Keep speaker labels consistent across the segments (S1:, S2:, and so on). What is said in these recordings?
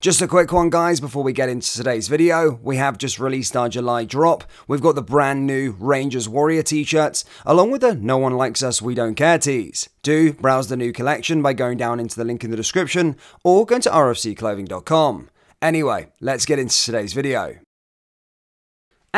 S1: Just a quick one, guys, before we get into today's video. We have just released our July drop. We've got the brand new Rangers Warrior t-shirts, along with the No One Likes Us, We Don't Care tees. Do browse the new collection by going down into the link in the description, or go to rfcclothing.com. Anyway, let's get into today's video.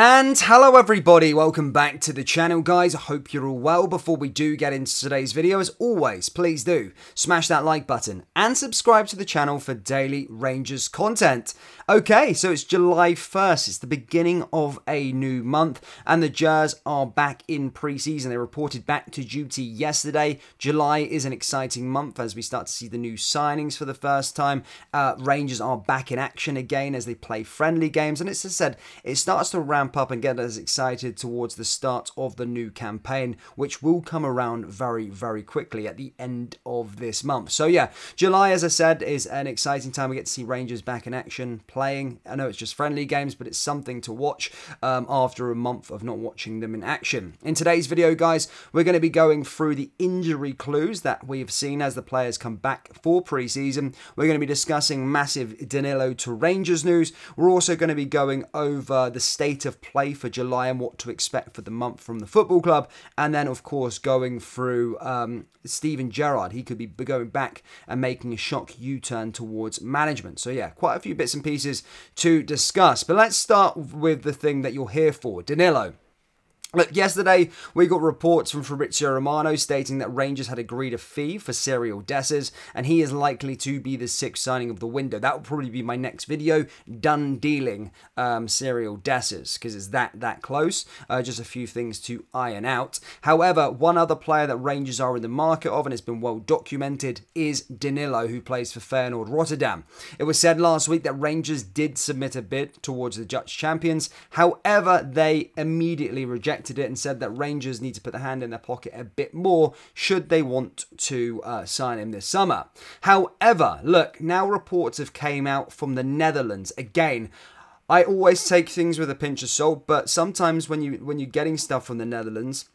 S1: And hello everybody, welcome back to the channel, guys. I hope you're all well. Before we do get into today's video, as always, please do smash that like button and subscribe to the channel for daily Rangers content. Okay, so it's July 1st, it's the beginning of a new month, and the Jers are back in pre-season. They reported back to duty yesterday. July is an exciting month as we start to see the new signings for the first time. Rangers are back in action again as they play friendly games, and it's as I said, it starts to ramp up and get us excited towards the start of the new campaign, which will come around very, very quickly at the end of this month. So yeah, July, as I said, is an exciting time. We get to see Rangers back in action, playing. I know it's just friendly games, but it's something to watch after a month of not watching them in action. In today's video, guys, we're going to be going through the injury clues that we've seen as the players come back for pre-season. We're going to be discussing massive Danilo to Rangers news. We're also going to be going over the state of play for July and what to expect for the month from the football club, and then of course going through Steven Gerrard. He could be going back and making a shock U-turn towards management. So yeah, quite a few bits and pieces to discuss, but let's start with the thing that you're here for, Danilo. Look, yesterday we got reports from Fabrizio Romano stating that Rangers had agreed a fee for Cyril Dessers, and he is likely to be the sixth signing of the window. That will probably be my next video, done dealing Cyril Dessers, because it's that close. Just a few things to iron out. However, one other player that Rangers are in the market of, and it's been well documented, is Danilo, who plays for Feyenoord Rotterdam. It was said last week that Rangers did submit a bid towards the Dutch champions. However, they immediately rejected it and said that Rangers need to put their hand in their pocket a bit more should they want to sign him this summer. However, look, now reports have came out from the Netherlands. Again, I always take things with a pinch of salt, but sometimes when you're getting stuff from the Netherlands,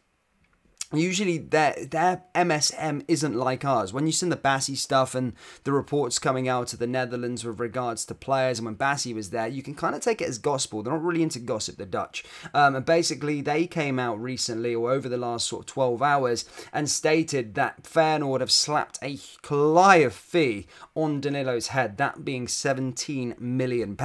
S1: usually their MSM isn't like ours. When you send the Bassi stuff and the reports coming out of the Netherlands with regards to players, and when Bassi was there, you can kind of take it as gospel. They're not really into gossip, the Dutch. And basically, they came out recently, or over the last sort of 12 hours, and stated that Feyenoord have slapped a Goliath fee on Danilo's head, that being £17 million.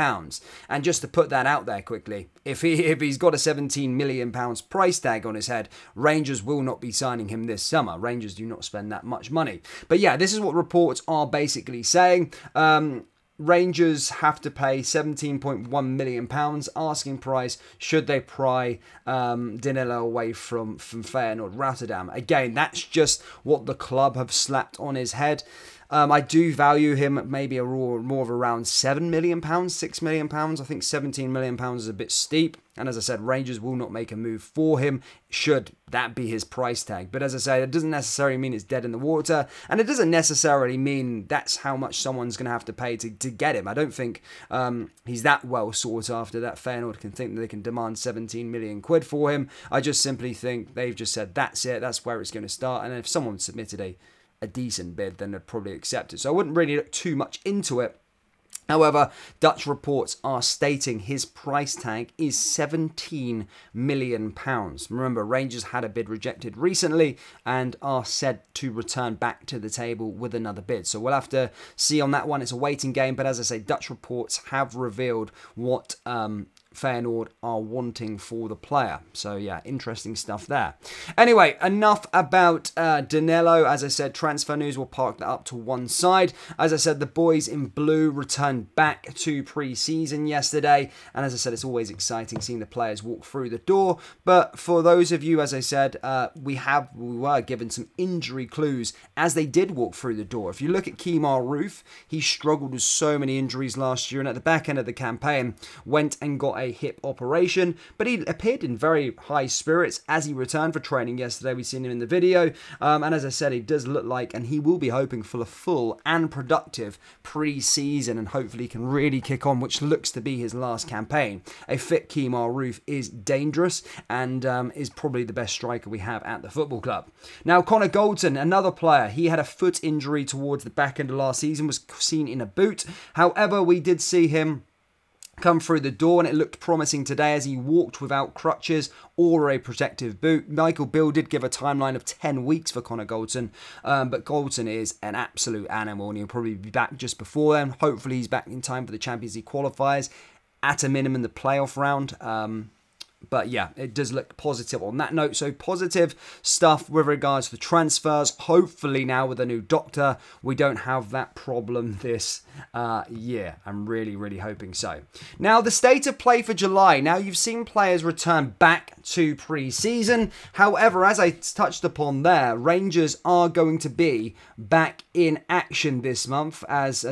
S1: And just to put that out there quickly, if he's got a £17 million price tag on his head, Rangers will not be signing him this summer. Rangers do not spend that much money. But yeah, this is what reports are basically saying. Rangers have to pay £17.1 million asking price should they pry Danilo away from Feyenoord Rotterdam. Again, that's just what the club have slapped on his head. I do value him maybe more of around £7 million, £6 million. I think £17 million is a bit steep. And as I said, Rangers will not make a move for him should that be his price tag. But as I say, it doesn't necessarily mean it's dead in the water. And it doesn't necessarily mean that's how much someone's going to have to pay to get him. I don't think he's that well sought after that Feyenoord can think that they can demand 17 million quid for him. I just simply think they've just said that's it. That's where it's going to start. And if someone submitted a decent bid, then they'd probably accept it. So I wouldn't really look too much into it. However, Dutch reports are stating his price tag is £17 million. Remember, Rangers had a bid rejected recently and are said to return back to the table with another bid. So we'll have to see on that one. It's a waiting game. But as I say, Dutch reports have revealed what Feyenoord are wanting for the player. So yeah, interesting stuff there. Anyway, enough about Danilo. As I said, transfer news, will park that up to one side. As I said, the boys in blue returned back to pre-season yesterday. And as I said, it's always exciting seeing the players walk through the door. But for those of you, as I said, we were given some injury clues as they did walk through the door. If you look at Kemar Roof, he struggled with so many injuries last year, and at the back end of the campaign went and got a hip operation, but he appeared in very high spirits as he returned for training yesterday. We've seen him in the video, and as I said, he does look like, and he will be hoping for a full and productive pre-season, and hopefully can really kick on, which looks to be his last campaign. A fit Kemar Roofe is dangerous and is probably the best striker we have at the football club. Now, Connor Goldson, another player, he had a foot injury towards the back end of last season, was seen in a boot. However, we did see him come through the door, and it looked promising today as he walked without crutches or a protective boot. Michael Bill did give a timeline of 10 weeks for Connor Goldson, but Goldson is an absolute animal, and he'll probably be back just before then. Hopefully he's back in time for the Champions League qualifiers, at a minimum the playoff round. But yeah, it does look positive on that note. So positive stuff with regards to the transfers. Hopefully now with a new doctor, we don't have that problem this year. I'm really, really hoping so. Now, the state of play for July. Now, you've seen players return back to pre-season. However, as I touched upon there, Rangers are going to be back in action this month as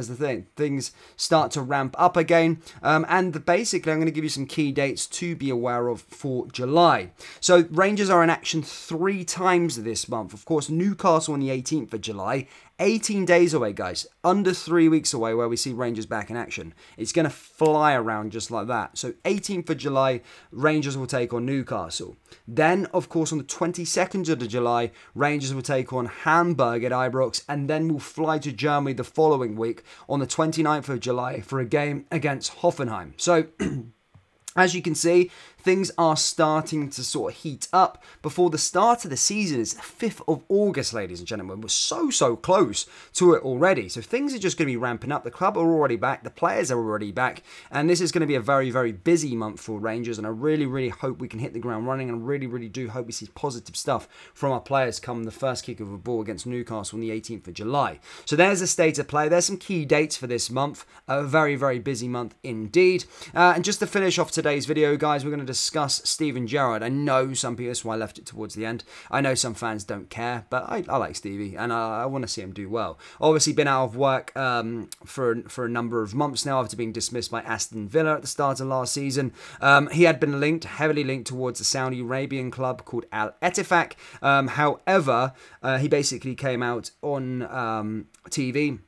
S1: things start to ramp up again. And basically, I'm going to give you some key dates to be aware of for July. So Rangers are in action 3 times this month. Of course, Newcastle on the 18th of July. 18 days away, guys. Under 3 weeks away where we see Rangers back in action. It's going to fly around just like that. So 18th of July, Rangers will take on Newcastle. Then, of course, on the 22nd of July, Rangers will take on Hamburg at Ibrox, and then we'll fly to Germany the following week on the 29th of July for a game against Hoffenheim. So as you can see, things are starting to sort of heat up before the start of the season. Is the 5th of August, ladies and gentlemen. We're so close to it already. So things are just going to be ramping up. The club are already back. The players are already back. And this is going to be a very, very busy month for Rangers. And I really, really hope we can hit the ground running. And I really, really do hope we see positive stuff from our players come the first kick of a ball against Newcastle on the 18th of July. So there's the state of play. There's some key dates for this month. A very, very busy month indeed. And just to finish off today's video, guys, we're going to discuss Steven Gerrard. I know some people, that's why I left it towards the end. I know some fans don't care, but I like Stevie, and I want to see him do well. Obviously been out of work for a number of months now after being dismissed by Aston Villa at the start of last season. He had been heavily linked towards a Saudi Arabian club called Al Ettifaq. However, he basically came out on TV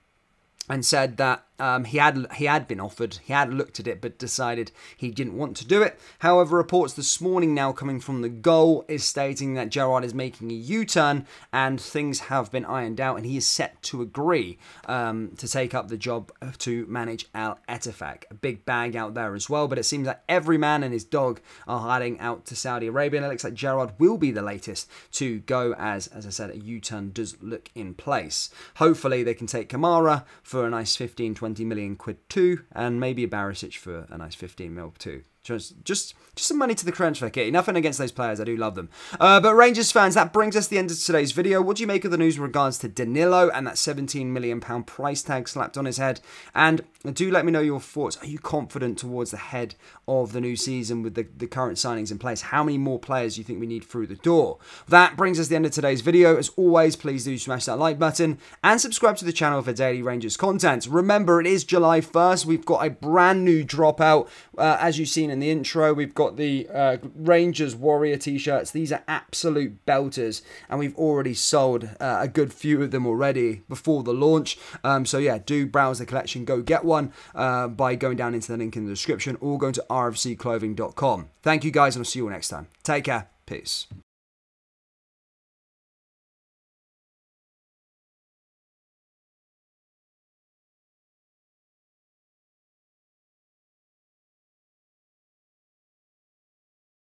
S1: and said that he had been offered, he had looked at it, but decided he didn't want to do it. However, reports this morning now coming from the Goal is stating that Gerrard is making a U-turn and things have been ironed out, and he is set to agree to take up the job to manage Al Ettifaq. A big bag out there as well, but it seems like every man and his dog are heading out to Saudi Arabia, and it looks like Gerrard will be the latest to go as I said, a U-turn does look in place. Hopefully they can take Kamara for a nice 15-20 million quid too, and maybe a Barisic for a nice 15 mil too. Just some money to the transfer kitty. Nothing against those players. I do love them. But Rangers fans, that brings us to the end of today's video. What do you make of the news in regards to Danilo and that £17 million price tag slapped on his head? And do let me know your thoughts. Are you confident towards the head of the new season with the current signings in place? How many more players do you think we need through the door? That brings us to the end of today's video. As always, please do smash that like button and subscribe to the channel for daily Rangers content. Remember, it is July 1st. We've got a brand new drop out. As you've seen in the intro, we've got the Rangers Warrior t-shirts. These are absolute belters, and we've already sold a good few of them already before the launch. So yeah, do browse the collection. Go get one by going down into the link in the description or going to rfcclothing.com. Thank you guys, and I'll see you all next time. Take care. Peace.